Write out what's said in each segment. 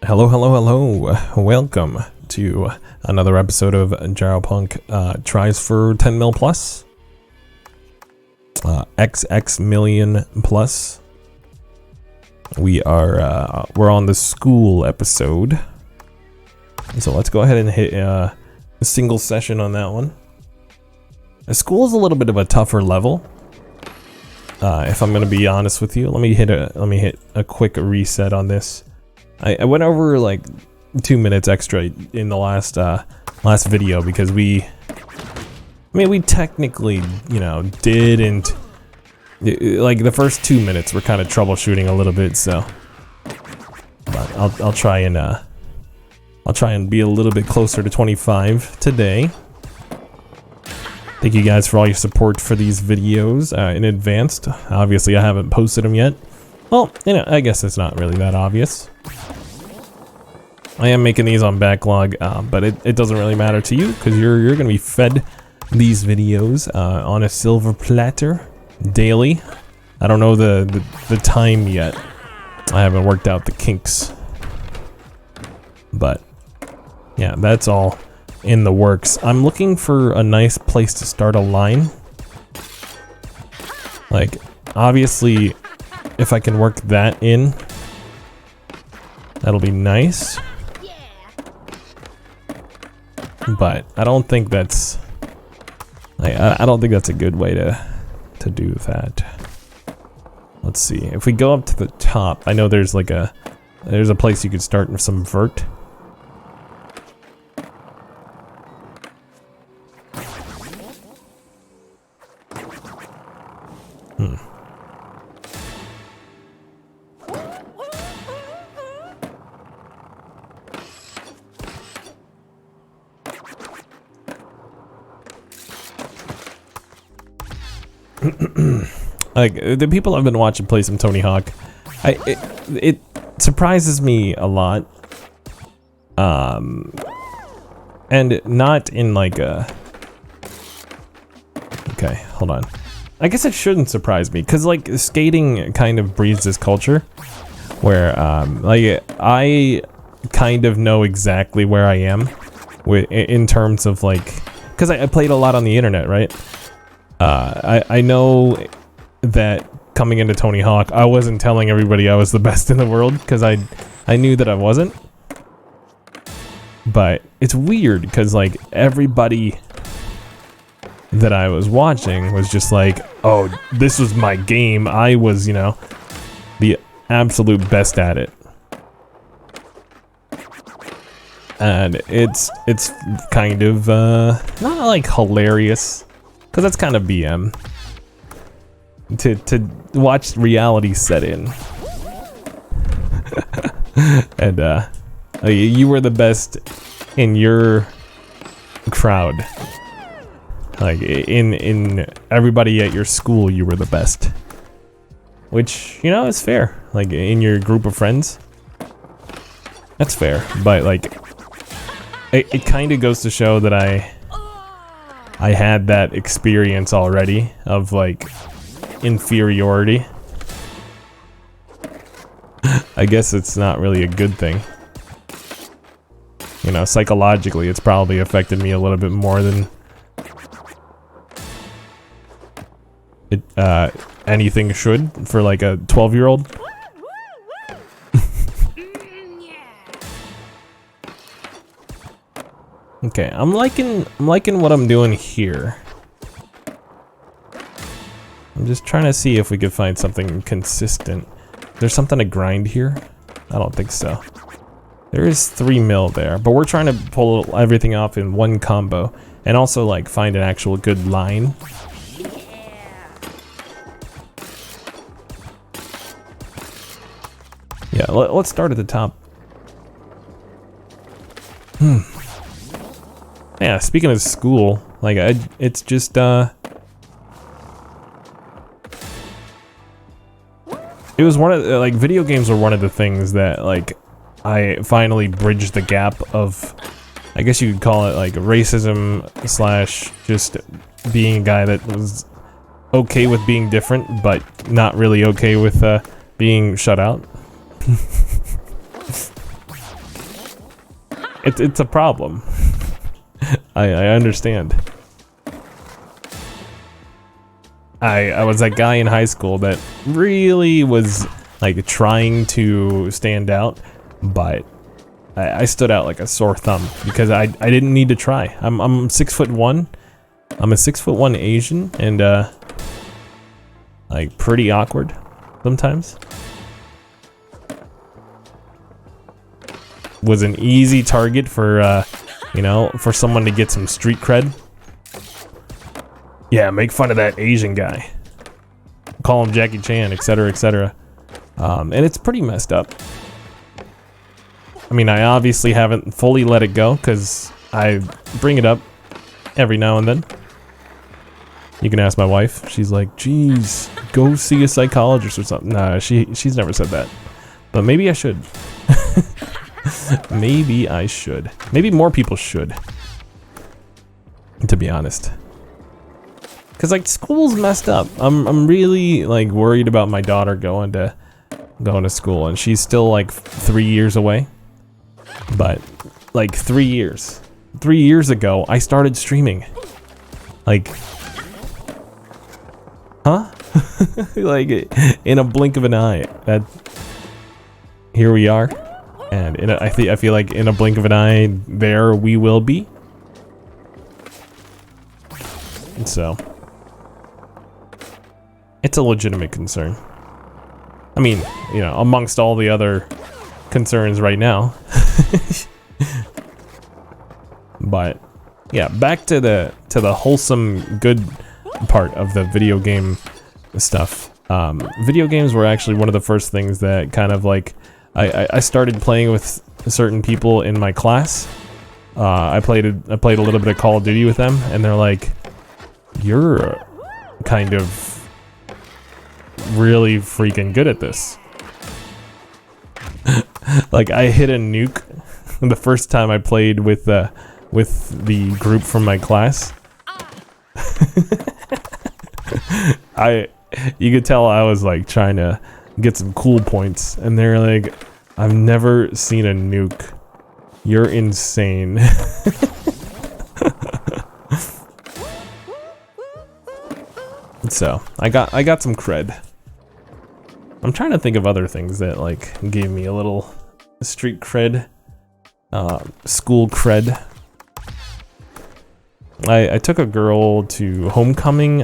Hello, hello, hello. Welcome to another episode of Gyropunk tries for 10 mil plus. XX million plus. We're on the school episode. So let's go ahead and hit a single session on that one. The school is a little bit of a tougher level. If I'm gonna be honest with you, let me hit a quick reset on this. I went over like 2 minutes extra in the last video because we technically, didn't, like the first 2 minutes were kind of troubleshooting a little bit, so but I'll try and be a little bit closer to 25 today. Thank you guys for all your support for these videos in advance. Obviously, I haven't posted them yet. Well, I guess it's not really that obvious. I am making these on backlog, but it doesn't really matter to you because you're gonna be fed these videos on a silver platter daily. I don't know the time yet. I haven't worked out the kinks, but yeah, that's all in the works. I'm looking for a nice place to start a line. Like, obviously, if I can work that in, that'll be nice. But I don't think that's I don't think that's a good way to do that. Let's see. If we go up to the top, I know there's like there's a place you could start with some vert. Like the people I've been watching play some Tony Hawk, it surprises me a lot, and not in like a. Okay, hold on. I guess it shouldn't surprise me because like skating kind of breeds this culture, where like I kind of know exactly where I am, in terms of like, because I played a lot on the internet, right? I know that coming into Tony Hawk, I wasn't telling everybody I was the best in the world because I knew that I wasn't. But it's weird because like everybody that I was watching was just like, oh, this was my game. I was, the absolute best at it. And it's kind of not like hilarious, because that's kind of BM. To watch reality set in. And you were the best in your crowd. Like in everybody at your school, you were the best. Which, is fair. Like in your group of friends. That's fair. But like it kind of goes to show that I had that experience already of like inferiority. I guess it's not really a good thing. Psychologically, it's probably affected me a little bit more than anything should for like a 12-year-old. Okay, I'm liking what I'm doing here. I'm just trying to see if we could find something consistent. There's something to grind here? I don't think so. There is 3 mil there, but we're trying to pull everything off in one combo and also like find an actual good line. Yeah, let's start at the top. Yeah, speaking of school, like it's just it was one of the, like, video games were one of the things that like I finally bridged the gap of, I guess you could call it like racism / just being a guy that was okay with being different but not really okay with being shut out. it's a problem. I understand. I was that guy in high school that really was like trying to stand out, but I stood out like a sore thumb because I didn't need to try. I'm 6'1". I'm a 6'1" Asian and like pretty awkward sometimes. Was an easy target for you know, for someone to get some street cred. Yeah, make fun of that Asian guy. Call him Jackie Chan, etc., etc. And it's pretty messed up. I mean, I obviously haven't fully let it go because I bring it up every now and then. You can ask my wife. She's like, "Geez, go see a psychologist or something." Nah, she's never said that. But maybe I should. Maybe I should. Maybe more people should. To be honest. Cause like school's messed up. I'm really like worried about my daughter going to school, and she's still like 3 years away. But like 3 years. 3 years ago, I started streaming. Like, huh? Like in a blink of an eye. That here we are, and I feel like in a blink of an eye, there we will be. And so. It's a legitimate concern. I mean, you know, amongst all the other concerns right now. But yeah, back to the wholesome good part of the video game stuff. Video games were actually one of the first things that kind of like I started playing with certain people in my class. I played a little bit of Call of Duty with them, and they're like, "You're kind of really freaking good at this." Like I hit a nuke the first time I played with the group from my class. You could tell I was like trying to get some cool points, and they're like, "I've never seen a nuke. You're insane." So I got some cred. I'm trying to think of other things that like gave me a little street cred, school cred. I took a girl to homecoming.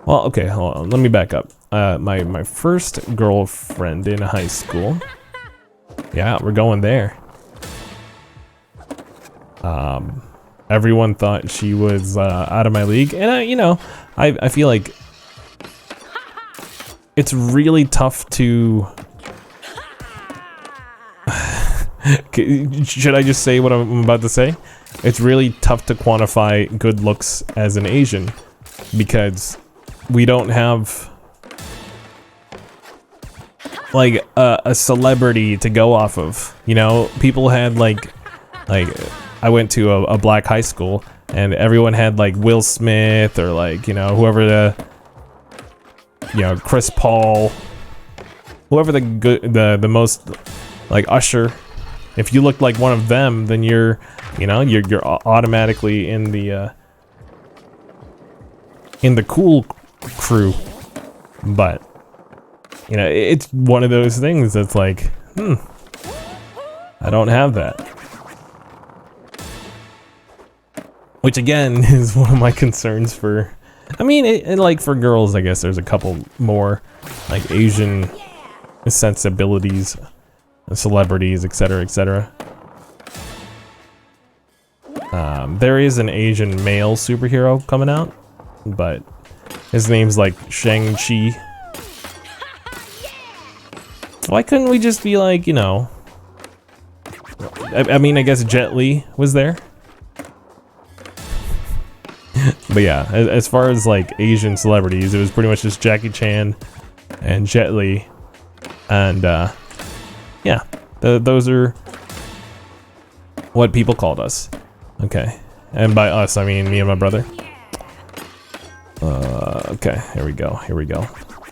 Well, okay, hold on. Let me back up. My first girlfriend in high school. Yeah, we're going there. Everyone thought she was out of my league, and you know, I feel like it's really tough to. Should I just say what I'm about to say? It's really tough to quantify good looks as an Asian because we don't have like a celebrity to go off of. You know, people had like I went to a black high school, and everyone had like Will Smith or like, you know, whoever the, you know, Chris Paul, whoever the most like Usher. If you look like one of them, then you're automatically in the cool crew. But you know, it's one of those things that's like, I don't have that. Which again is one of my concerns for, I mean, like for girls, I guess there's a couple more like Asian sensibilities, celebrities, etc., etc. There is an Asian male superhero coming out, but his name's like Shang-Chi. Why couldn't we just be like, you know, I mean, I guess Jet Li was there. But yeah, as far as like Asian celebrities, it was pretty much just Jackie Chan and Jet Li, and yeah, those are what people called us. Okay, and by us I mean me and my brother. Okay, here we go. Here we go.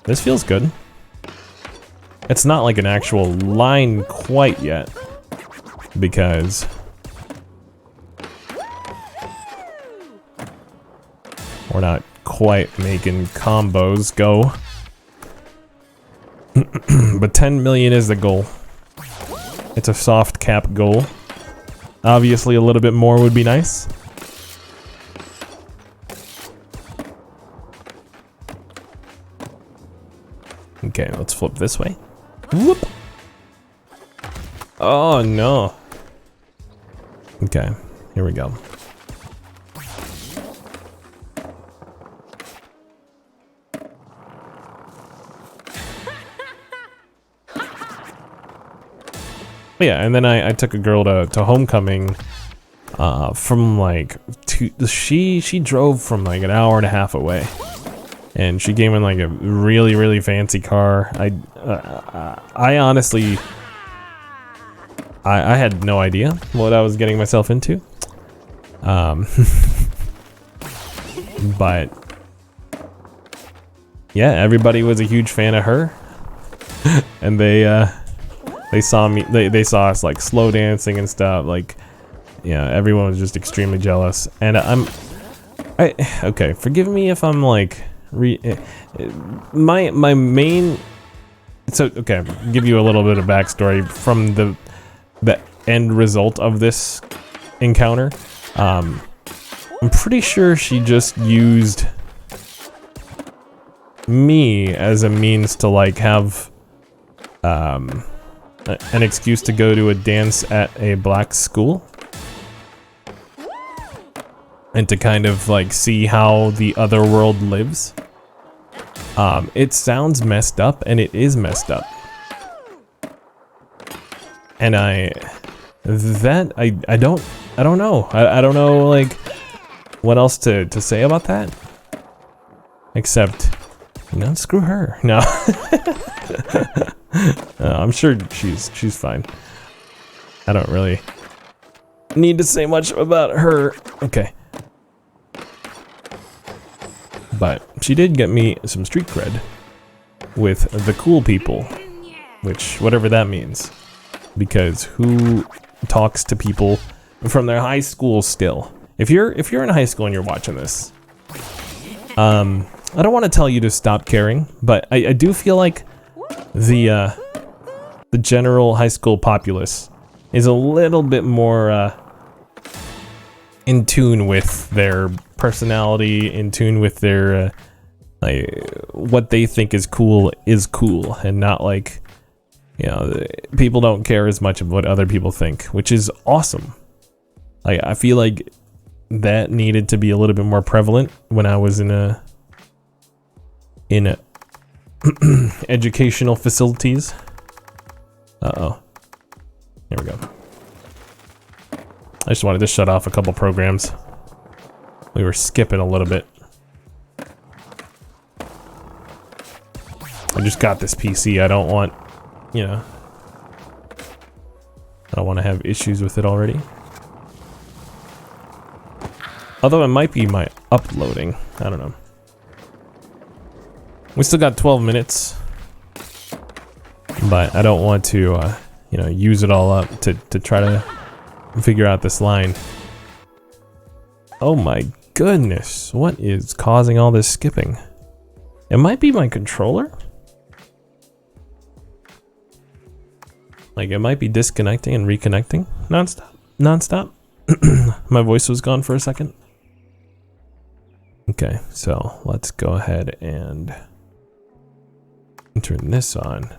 This feels good. It's not like an actual line quite yet, because we're not quite making combos go. But 10 million is the goal. It's a soft cap goal. Obviously a little bit more would be nice. Okay, let's flip this way. Whoop! Oh no. Okay, here we go. Yeah, and then I took a girl to homecoming from like she drove from like an hour and a half away, and she came in like a really fancy car. I honestly I had no idea what I was getting myself into, but yeah, everybody was a huge fan of her, and they saw me. They saw us like slow dancing and stuff. Like, yeah, everyone was just extremely jealous. And okay. Forgive me if I'm like my main. So okay, I'll give you a little bit of backstory from the end result of this encounter. I'm pretty sure she just used me as a means to like have an excuse to go to a dance at a black school and to kind of like see how the other world lives. It sounds messed up, and it is messed up, and I don't know. I don't know like what else to say about that, except, you know, screw her. No. I'm sure she's fine. I don't really need to say much about her. Okay. But she did get me some street cred with the cool people, which, whatever that means, because who talks to people from their high school still? If you're in high school and you're watching this, I don't want to tell you to stop caring, but I do feel like the general high school populace is a little bit more in tune with their personality, in tune with their like what they think is cool, and not like, you know, people don't care as much of what other people think, which is awesome. Like, I feel like that needed to be a little bit more prevalent when I was in a educational facilities. Uh-oh. Here we go. I just wanted to shut off a couple programs. We were skipping a little bit. I just got this PC. I don't want, you know, I don't want to have issues with it already. Although it might be my uploading. I don't know. We still got 12 minutes. But I don't want to, you know, use it all up to try to figure out this line. Oh my goodness. What is causing all this skipping? It might be my controller. Like, it might be disconnecting and reconnecting non-stop. My voice was gone for a second. Okay, so let's go ahead and turn this on.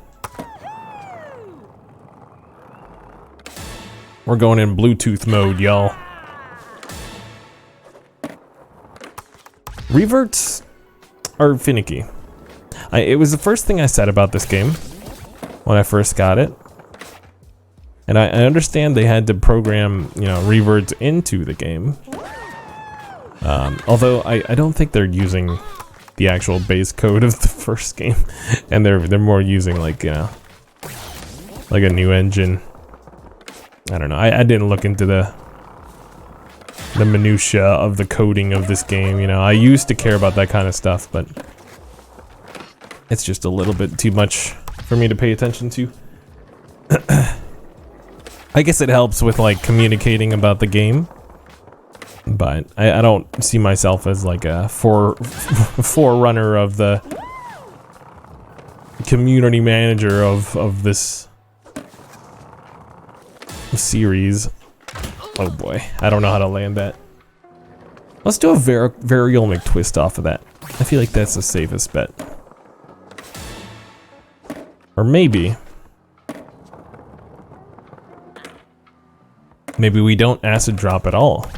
We're going in Bluetooth mode, y'all. Reverts are finicky. It was the first thing I said about this game when I first got it. And I understand they had to program, you know, reverts into the game. Although I don't think they're using the actual base code of the first game, and they're more using, like, you know, like a new engine. I don't know. I didn't look into the minutia of the coding of this game. You know, I used to care about that kind of stuff, but it's just a little bit too much for me to pay attention to. I guess it helps with like communicating about the game, but I don't see myself as like a forerunner of the community manager of this series. Oh boy, I don't know how to land that. Let's do a varial McTwist off of that. I feel like that's the safest bet. Or maybe we don't acid drop at all.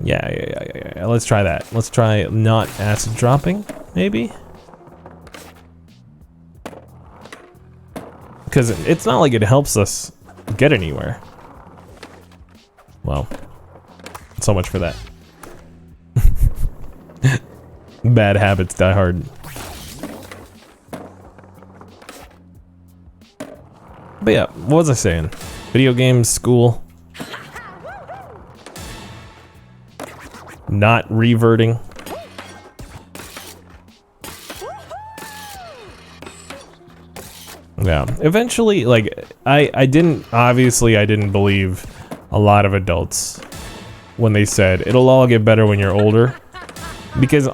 Yeah. Let's try that. Let's try not acid dropping, maybe? Because it's not like it helps us get anywhere. Well, so much for that. Bad habits die hard. But yeah, what was I saying? Video games, school. Not reverting. Yeah, eventually, like, I didn't believe a lot of adults when they said, it'll all get better when you're older. Because,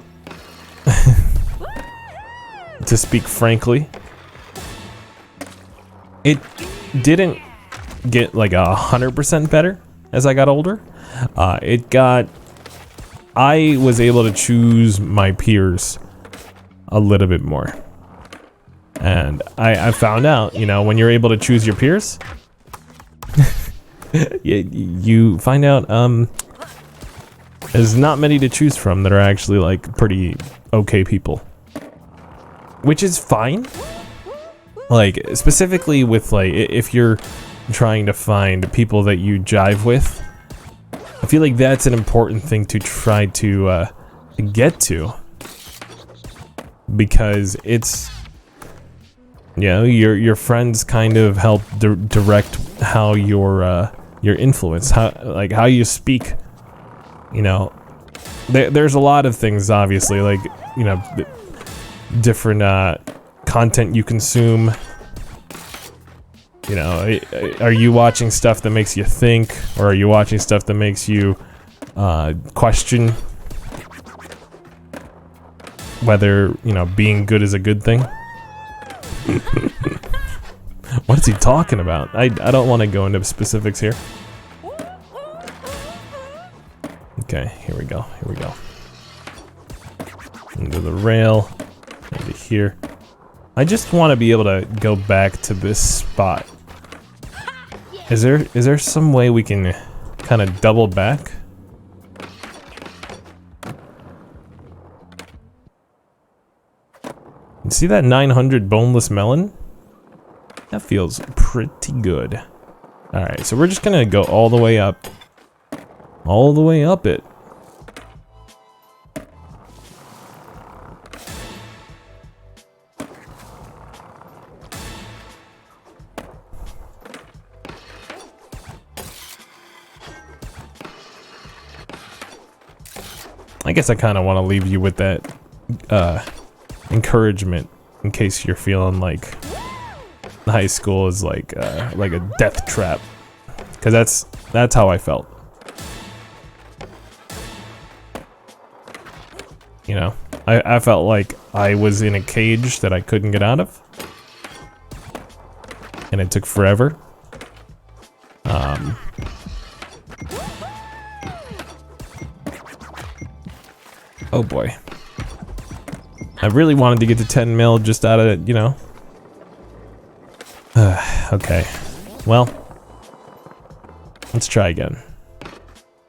to speak frankly, it didn't get like 100% better as I got older. I was able to choose my peers a little bit more. And I found out, you know, when you're able to choose your peers, you find out there's not many to choose from that are actually like pretty okay people. Which is fine. Like, specifically with like, if you're trying to find people that you jive with, I feel like that's an important thing to try to get to. Because it's, you know, your friends kind of help direct how your influence, how you speak. You know, there's a lot of things, obviously, like, you know, different content you consume. You know, are you watching stuff that makes you think, or are you watching stuff that makes you question whether, you know, being good is a good thing? What is he talking about? I don't want to go into specifics here. Okay, here we go. Into the rail, into here. I just want to be able to go back to this spot. Is there some way we can kind of double back? You see that 900 boneless melon? That feels pretty good. Alright, so we're just gonna go all the way up. All the way up it. I guess I kind of want to leave you with that encouragement in case you're feeling like high school is like a death trap, because that's how I felt. You know, I felt like I was in a cage that I couldn't get out of, and it took forever. Oh boy. I really wanted to get to 10 mil just out of it, you know. Okay. Well, let's try again.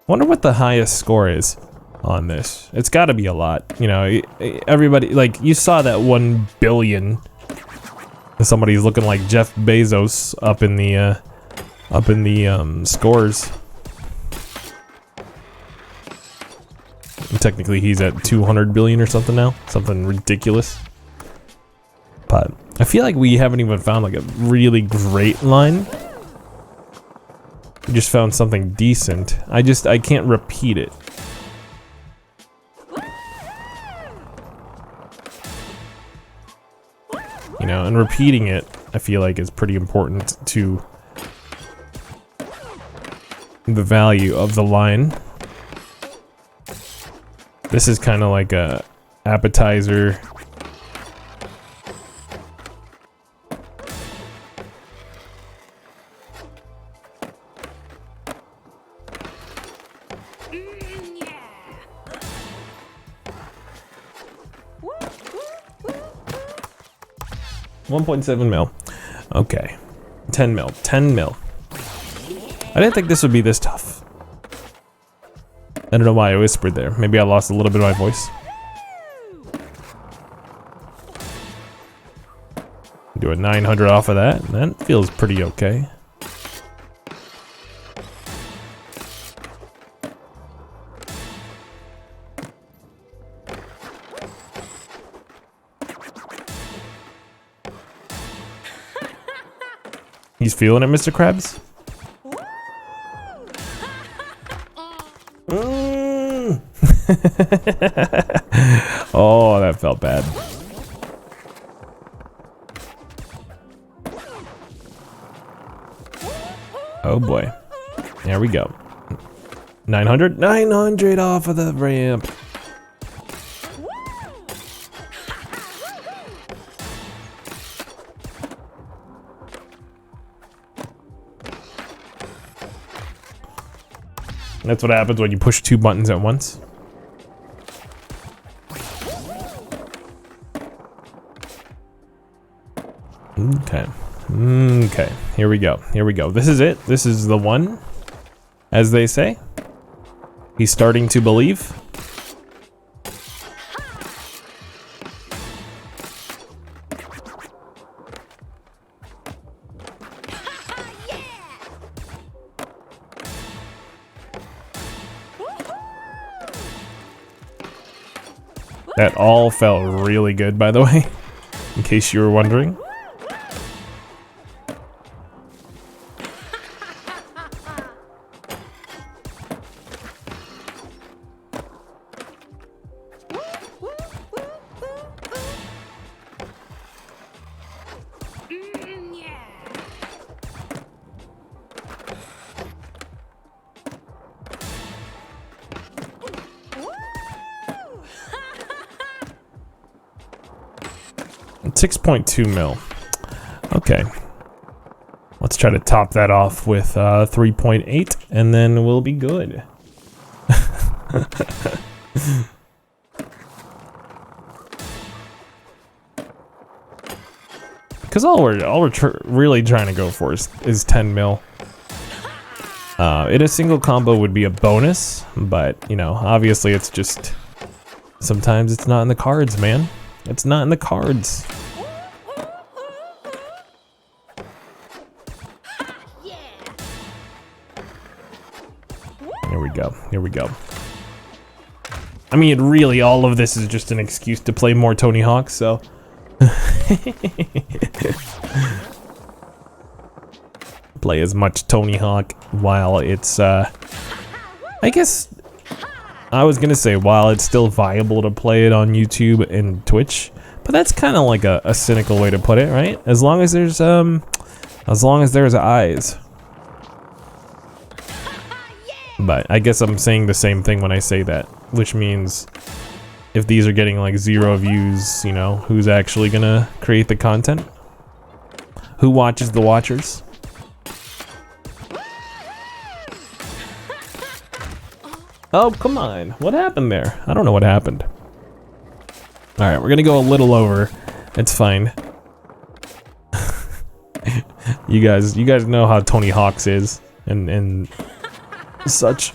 Wonder what the highest score is on this. It's got to be a lot. You know, everybody, like, you saw that 1 billion. Somebody's looking like Jeff Bezos up in the scores. Technically, he's at 200 billion or something now. Something ridiculous. But I feel like we haven't even found like a really great line. We just found something decent. I can't repeat it. You know, and repeating it I feel like is pretty important to the value of the line. This is kind of like a appetizer. $1.7 mil. Okay. 10 mil. 10 mil. I didn't think this would be this tough. I don't know why I whispered there. Maybe I lost a little bit of my voice. Do a 900 off of that. That feels pretty okay. He's feeling it, Mr. Krabs? Oh, that felt bad. Oh boy. There we go. 900? 900 off of the ramp. That's what happens when you push 2 buttons at once. Okay. Okay. Here we go. Here we go. This is it. This is the one, as they say. He's starting to believe. That all felt really good, by the way, in case you were wondering. $6.2 mil. Okay. Let's try to top that off with 3.8 and then we'll be good. Because all we're really trying to go for is 10 mil. In a single combo would be a bonus, but you know, obviously it's just sometimes it's not in the cards, man. It's not in the cards. Here we go. Here we go. I mean, really, all of this is just an excuse to play more Tony Hawk, so. Play as much Tony Hawk while it's, I guess, I was gonna say while it's still viable to play it on YouTube and Twitch, but that's kind of like a cynical way to put it, right? As long as there's eyes. But I guess I'm saying the same thing when I say that, which means if these are getting like 0 views, you know, who's actually gonna create the content? Who watches the watchers? Oh, come on. What happened there? I don't know what happened. Alright, we're gonna go a little over. It's fine. You guys know how Tony Hawk's is and such.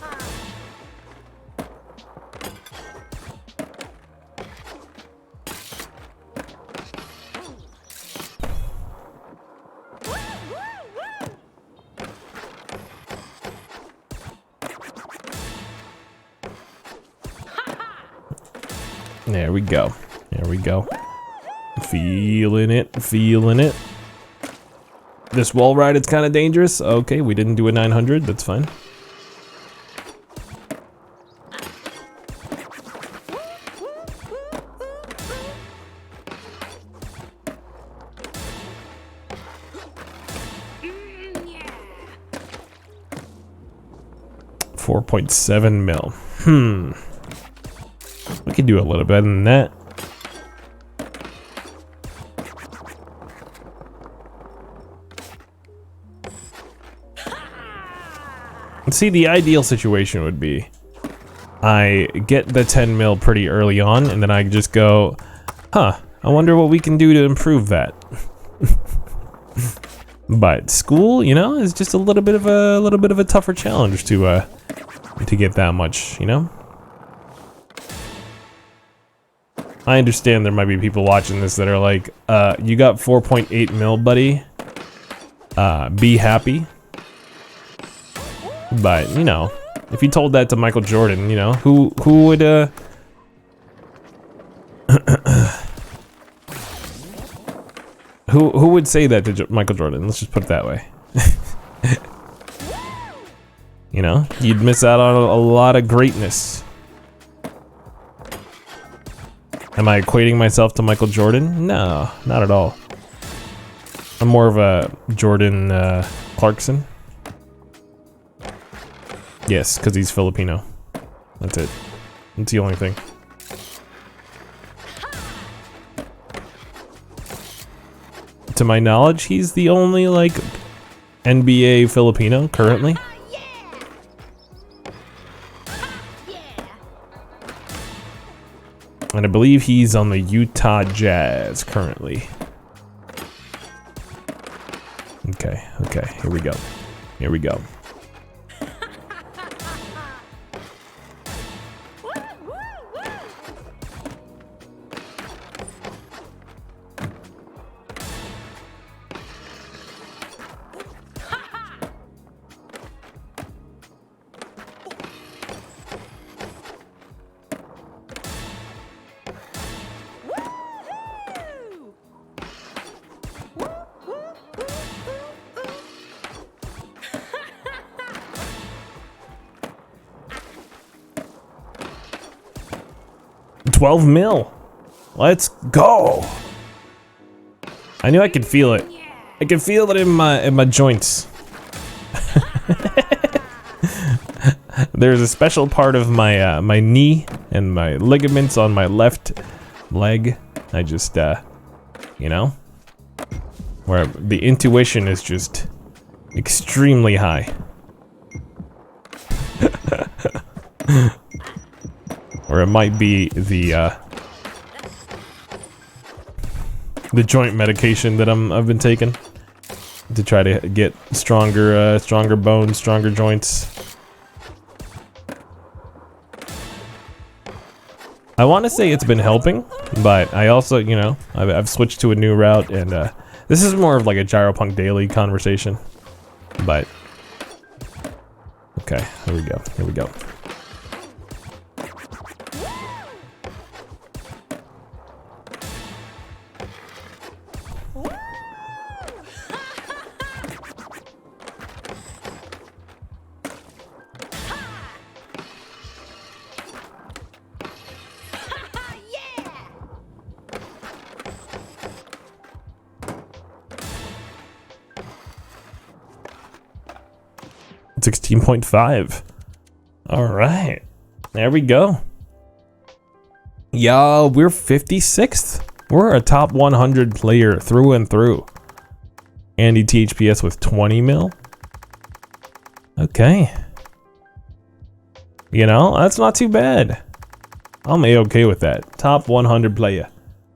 There we go. There we go. Feeling it, feeling it. This wall ride, it's kind of dangerous. Okay, we didn't do a 900, that's fine. 4.7 mil. We could do a little better than that. See, the ideal situation would be I get the 10 mil pretty early on, and then I just go, huh, I wonder what we can do to improve that. But school, you know, is just a little bit of a tougher challenge to get that much, you know? I understand there might be people watching this that are like, you got 4.8 mil, buddy. Be happy. But, you know, if you told that to Michael Jordan, you know, who would, who would say that to Michael Jordan? Let's just put it that way. You know, you'd miss out on a lot of greatness. Am I equating myself to Michael Jordan? No, not at all. I'm more of a Jordan Clarkson. Yes, because he's Filipino. That's it. That's the only thing. To my knowledge, he's the only, like, NBA Filipino currently. And I believe he's on the Utah Jazz currently. Okay, here we go. Here we go. $12 mil. Let's go. I knew I could feel it. I could feel it in my joints. There's a special part of my my knee and my ligaments on my left leg. I just you know, where the intuition is just extremely high. Or it might be the joint medication that I've been taking to try to get stronger stronger bones, stronger joints. I want to say it's been helping, but I also, you know, I've switched to a new route, and this is more of like a Gyropunk Daily conversation. But okay, here we go. Here we go. $16.5. All right, there we go. Y'all, we're 56th. We're a top 100 player through and through. Andy THPS with 20 mil. Okay. You know, that's not too bad. I'm A-okay with that. Top 100 player.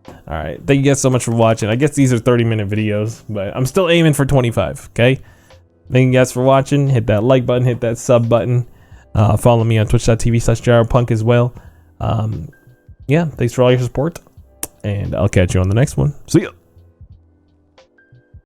All right, thank you guys so much for watching. I guess these are 30-minute videos, but I'm still aiming for 25, okay? Thank you guys for watching. Hit that like button, hit that sub button. Follow me on twitch.tv/gyropunk as well. Yeah, thanks for all your support, and I'll catch you on the next one. See ya.